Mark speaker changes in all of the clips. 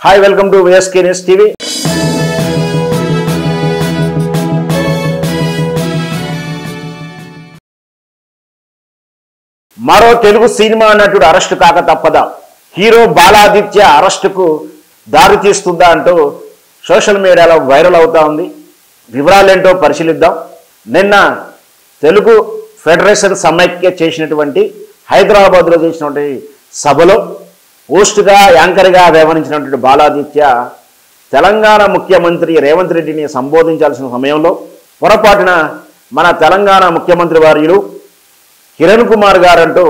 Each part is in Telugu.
Speaker 1: Hi welcome to VSK News TV. మరో తెలుగు సినిమా నటుడు అరెస్టు కాక తప్పదా? హీరో బాలాదిత్య అరెస్టుకు దారి తీస్తుందా అంటూ సోషల్ మీడియాలో వైరల్ అవుతా ఉంది. వివరాలేంటో పరిశీలిద్దాం. నిన్న తెలుగు ఫెడరేషన్ సమైక్య చేసినటువంటి హైదరాబాద్లో చేసినటువంటి సభలో పోస్టుగా యాంకర్గా వ్యవహరించినటువంటి బాలాదిత్య తెలంగాణ ముఖ్యమంత్రి రేవంత్ రెడ్డిని సంబోధించాల్సిన సమయంలో పొరపాటున మన తెలంగాణ ముఖ్యమంత్రి వర్యులు కిరణ్ కుమార్ గారంటూ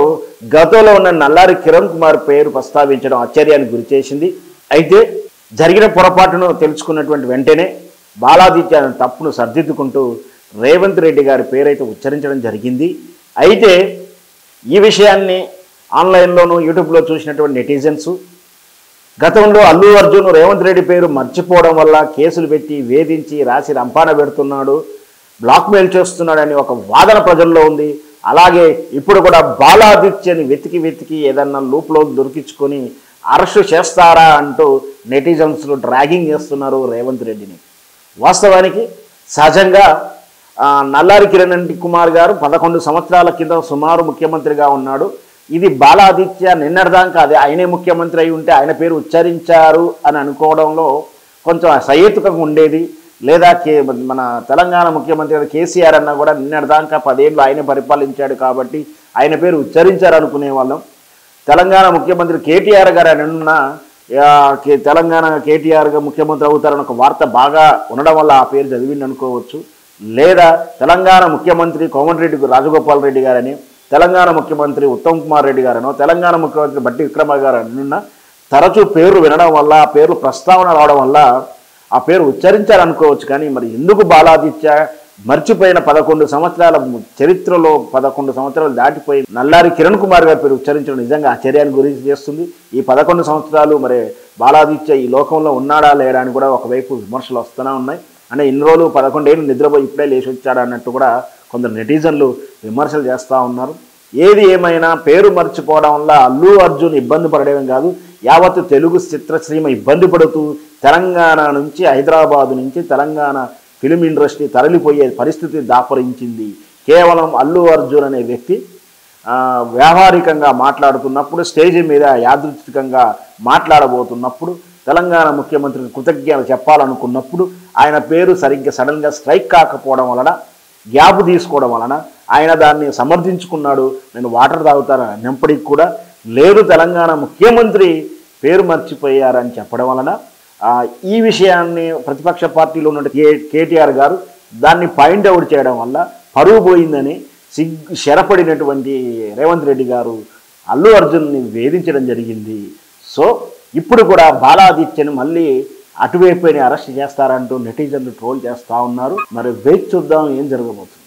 Speaker 1: గతంలో ఉన్న నల్లారి కిరణ్ కుమార్ పేరు ప్రస్తావించడం ఆశ్చర్యానికి గురిచేసింది. అయితే జరిగిన పొరపాటును తెలుసుకున్నటువంటి వెంటనే బాలాదిత్య తప్పును సర్దిద్దుకుంటూ రేవంత్ రెడ్డి గారి పేరైతే ఉచ్చరించడం జరిగింది. అయితే ఈ విషయాన్ని ఆన్లైన్లోనూ యూట్యూబ్లో చూసినటువంటి నెటిజన్స్ గతంలో అల్లు అర్జున్ రేవంత్ రెడ్డి పేరు మర్చిపోవడం వల్ల కేసులు పెట్టి వేధించి రాసి రంపాన పెడుతున్నాడు, బ్లాక్మెయిల్ చేస్తున్నాడని ఒక వాదన ప్రజల్లో ఉంది. అలాగే ఇప్పుడు కూడా బాలాదిత్యని వెతికి ఏదన్నా లూప్లో దొరికించుకొని అరెస్టు చేస్తారా అంటూ నెటిజన్స్లు డ్రాగింగ్ చేస్తున్నారు రేవంత్ రెడ్డిని. వాస్తవానికి సహజంగా నల్లారి కిరణ్ కుమార్ గారు 11 సంవత్సరాల కింద సుమారు ముఖ్యమంత్రిగా ఉన్నాడు. ఇది బాలాదిత్య నిన్నటిదాకా అదే ఆయనే ముఖ్యమంత్రి అయి ఉంటే ఆయన పేరు ఉచ్చరించారు అని అనుకోవడంలో కొంచెం సహేతుకంగా ఉండేది. లేదా మన తెలంగాణ ముఖ్యమంత్రి కేసీఆర్ అన్న కూడా నిన్నటిదాకా 10 ఏళ్ళు ఆయన పరిపాలించాడు కాబట్టి ఆయన పేరు ఉచ్చరించారు అనుకునే వాళ్ళం. తెలంగాణ ముఖ్యమంత్రి కేటీఆర్ గారు నిన్న తెలంగాణ కేటీఆర్గా ముఖ్యమంత్రి అవుతారని ఒక వార్త బాగా ఉండడం వల్ల ఆ పేరు చదివింది అనుకోవచ్చు. లేదా తెలంగాణ ముఖ్యమంత్రి కోమటిరెడ్డి రాజగోపాల్ రెడ్డి గారని, తెలంగాణ ముఖ్యమంత్రి ఉత్తమ్ కుమార్ రెడ్డి గారనో, తెలంగాణ ముఖ్యమంత్రి బట్టి విక్రమ గారు నిన్న తరచూ పేర్లు వినడం వల్ల ఆ పేర్లు ప్రస్తావన రావడం వల్ల ఆ పేరు ఉచ్చరించారనుకోవచ్చు. కానీ మరి ఎందుకు బాలాదిత్య మర్చిపోయిన 11 సంవత్సరాల చరిత్రలో 11 సంవత్సరాలు దాటిపోయి నల్లారి కిరణ్ కుమార్ గారి పేరు ఉచ్చరించడం నిజంగా ఆశ్చర్యానికి గురి చేస్తుంది. ఈ 11 సంవత్సరాలు మరి బాలాదిత్య ఈ లోకంలో ఉన్నాడా లేడా అని కూడా ఒకవైపు విమర్శలు వస్తూనే ఉన్నాయి. అంటే ఇన్ని రోజులు 11 ఏళ్ళు నిద్రపోయి ఇప్పుడే లేచి వచ్చాడు అన్నట్టు కూడా కొందరు నెటిజన్లు విమర్శలు చేస్తూ ఉన్నారు. ఏది ఏమైనా పేరు మర్చిపోవడం వల్ల అల్లు అర్జున్ ఇబ్బంది పడడం కాదు, యావత్తు తెలుగు చిత్రసీమ ఇబ్బంది పడుతూ తెలంగాణ నుంచి హైదరాబాదు నుంచి తెలంగాణ ఫిలిం ఇండస్ట్రీ తరలిపోయే పరిస్థితి దాపరించింది. కేవలం అల్లు అర్జున్ అనే వ్యక్తి వ్యావహారికంగా మాట్లాడుతున్నప్పుడు, స్టేజ్ మీద యాదృచ్ఛికంగా మాట్లాడబోతున్నప్పుడు, తెలంగాణ ముఖ్యమంత్రికి కృతజ్ఞతలు చెప్పాలనుకున్నప్పుడు ఆయన పేరు సరిగ్గా సడన్గా స్ట్రైక్ కాకపోవడం వలన, గ్యాప్ తీసుకోవడం వలన ఆయన దాన్ని సమర్థించుకున్నాడు. నేను వాటర్ తాగుతాను అన్నప్పటికీ కూడా లేదు, తెలంగాణ ముఖ్యమంత్రి పేరు మర్చిపోయారని చెప్పడం వలన ఈ విషయాన్ని ప్రతిపక్ష పార్టీలో ఉన్న కేటీఆర్ గారు దాన్ని పాయింట్ అవుట్ చేయడం వల్ల పరువు పోయిందని శరపడినటువంటి రేవంత్ రెడ్డి గారు అల్లు అర్జున్ని వేధించడం జరిగింది. సో ఇప్పుడు కూడా బాలాదిత్యను మళ్ళీ అటువైపుని అరెస్ట్ చేస్తారంటూ నెటిజన్లు ట్రోల్ చేస్తూ ఉన్నారు. మరి వేచి చూద్దాం ఏం జరగబోతుంది.